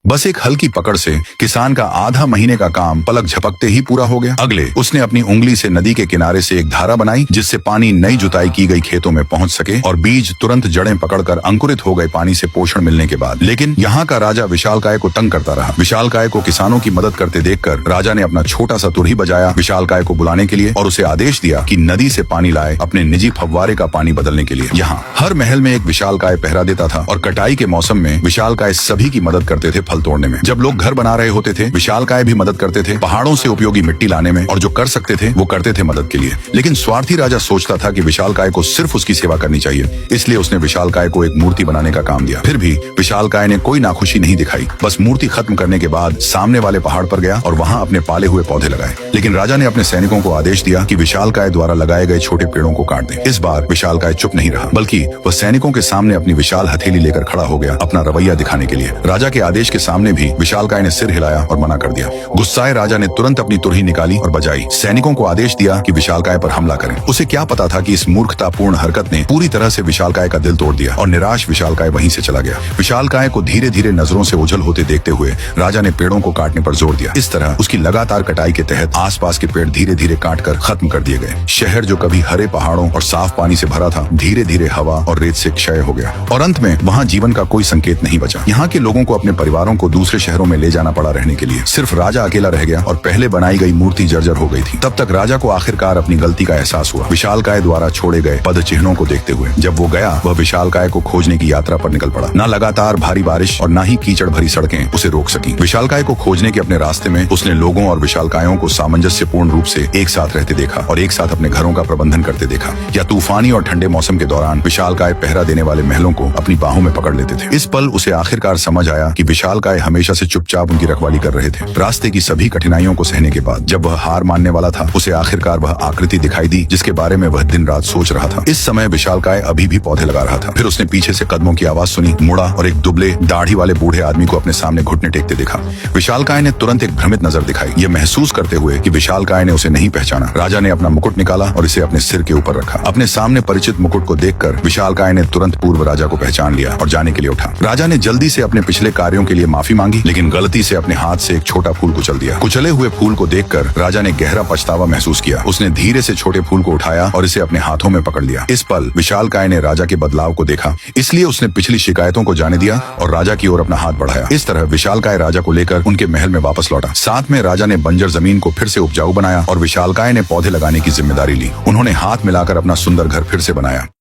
बस एक हल्की पकड़ से किसान का आधा महीने का काम पलक झपकते ही पूरा हो गया। अगले उसने अपनी उंगली से नदी के किनारे से एक धारा बनाई जिससे पानी नई जुताई की गई खेतों में पहुंच सके और बीज तुरंत जड़ें पकड़कर अंकुरित हो गए पानी से पोषण मिलने के बाद। लेकिन यहाँ का राजा विशालकाय को तंग करता रहा। विशालकाय को किसानों की मदद करते देखकर राजा ने अपना छोटा सा तुरही बजाया विशालकाय को बुलाने के लिए और उसे आदेश दिया कि नदी से पानी लाए अपने निजी फव्वारे का पानी बदलने के लिए। यहाँ हर महल में एक विशालकाय पहरा देता था और कटाई के मौसम में विशालकाय सभी की मदद करते थे फल तोड़ने में। जब लोग घर बना रहे होते थे विशालकाय भी मदद करते थे पहाड़ों से उपयोगी मिट्टी लाने में, और जो कर सकते थे वो करते थे मदद के लिए। लेकिन स्वार्थी राजा सोचता था कि विशालकाय को सिर्फ उसकी सेवा करनी चाहिए, इसलिए उसने विशालकाय को एक मूर्ति बनाने का काम दिया। फिर भी विशालकाय ने कोई नाखुशी नहीं दिखाई, बस मूर्ति खत्म करने के बाद सामने वाले पहाड़ पर गया और वहाँ अपने पाले हुए पौधे लगाए। लेकिन राजा ने अपने सैनिकों को आदेश दिया कि विशालकाय द्वारा लगाए गए छोटे पेड़ों को काट दें। इस बार विशालकाय चुप नहीं रहा, बल्कि वह सैनिकों के सामने अपनी विशाल हथेली लेकर खड़ा हो गया अपना रवैया दिखाने के लिए। राजा के आदेश के सामने भी विशालकाय ने सिर हिलाया और मना कर दिया। गुस्साए राजा ने तुरंत अपनी तुरही निकाली और बजाई। सैनिकों को आदेश दिया कि विशालकाय पर हमला करें। उसे क्या पता था कि इस मूर्खतापूर्ण हरकत ने पूरी तरह से विशालकाय का दिल तोड़ दिया और निराश विशालकाय वहीं से चला गया। विशालकाय को धीरे धीरे नजरों से ओझल होते देखते हुए राजा ने पेड़ों को काटने पर जोर दिया। इस तरह उसकी लगातार कटाई के तहत आसपास के पेड़ धीरे धीरे काटकर खत्म कर दिए गए। शहर जो कभी हरे पहाड़ों और साफ पानी से भरा था धीरे धीरे हवा और रेत से क्षय हो गया और अंत में वहाँ जीवन का कोई संकेत नहीं बचा। यहाँ के लोगों को अपने परिवारों को दूसरे शहरों में ले जाना पड़ा रहने के लिए। सिर्फ राजा अकेला रह गया और पहले बनाई गई मूर्ति जर्जर हो गई थी। तब तक राजा को आखिरकार अपनी गलती का एहसास हुआ। विशालकाय द्वारा छोड़े गए पद चिन्हों को देखते हुए जब वो गया वह विशालकाय को खोजने की यात्रा पर निकल पड़ा। न लगातार भारी बारिश और न ही कीचड़ भरी सड़कें उसे रोक सकी। विशालकाय को खोजने के अपने रास्ते में उसने लोगों और विशालकायों को सामंजस्यपूर्ण रूप से एक साथ रहते देखा और एक साथ अपने घरों का प्रबंधन करते देखा। या तूफानी और ठंडे मौसम के दौरान विशालकाय पहरा देने वाले महलों को अपनी बाहों में पकड़ लेते थे। इस पल उसे आखिरकार समझ आया कि विशालकाय हमेशा से चुपचाप उनकी रखवाली कर रहे थे। रास्ते की सभी कठिनाइयों को सहने के बाद जब वह हार मानने वाला था उसे आखिरकार वह आकृति दिखाई दी जिसके बारे में वह दिन रात सोच रहा था। इस समय विशालकाय अभी भी पौधे लगा रहा था। फिर उसने पीछे से कदमों की आवाज सुनी, मुड़ा और एक दुबले दाढ़ी वाले बूढ़े आदमी को अपने सामने घुटने टेकते देखा। विशालकाय ने तुरंत एक भ्रमित नजर दिखाई, ये महसूस करते हुए कि विशालकाय ने उसे नहीं पहचाना। राजा ने अपना मुकुट निकाला और इसे अपने सिर के ऊपर रखा। अपने सामने परिचित मुकुट को देखकर विशालकाय ने तुरंत पूर्व राजा को पहचान लिया और जाने के लिए उठा। राजा ने जल्दी से अपने पिछले कार्यों के लिए माफी मांगी, लेकिन गलती से अपने हाथ से एक छोटा फूल कुचल दिया। कुचले हुए फूल को देखकर राजा ने गहरा पछतावा महसूस किया। उसने धीरे से छोटे फूल को उठाया और इसे अपने हाथों में पकड़ लिया। इस पल विशालकाय ने राजा के बदलाव को देखा, इसलिए उसने पिछली शिकायतों को जाने दिया और राजा की ओर अपना हाथ बढ़ाया। इस तरह विशालकाय राजा को लेकर उनके महल में वापस लौटा। साथ में राजा ने बंजर जमीन को फिर से उपजाऊ बनाया और विशालकाय ने पौधे लगाने की जिम्मेदारी ली। उन्होंने हाथ मिलाकर अपना सुंदर घर फिर से बनाया।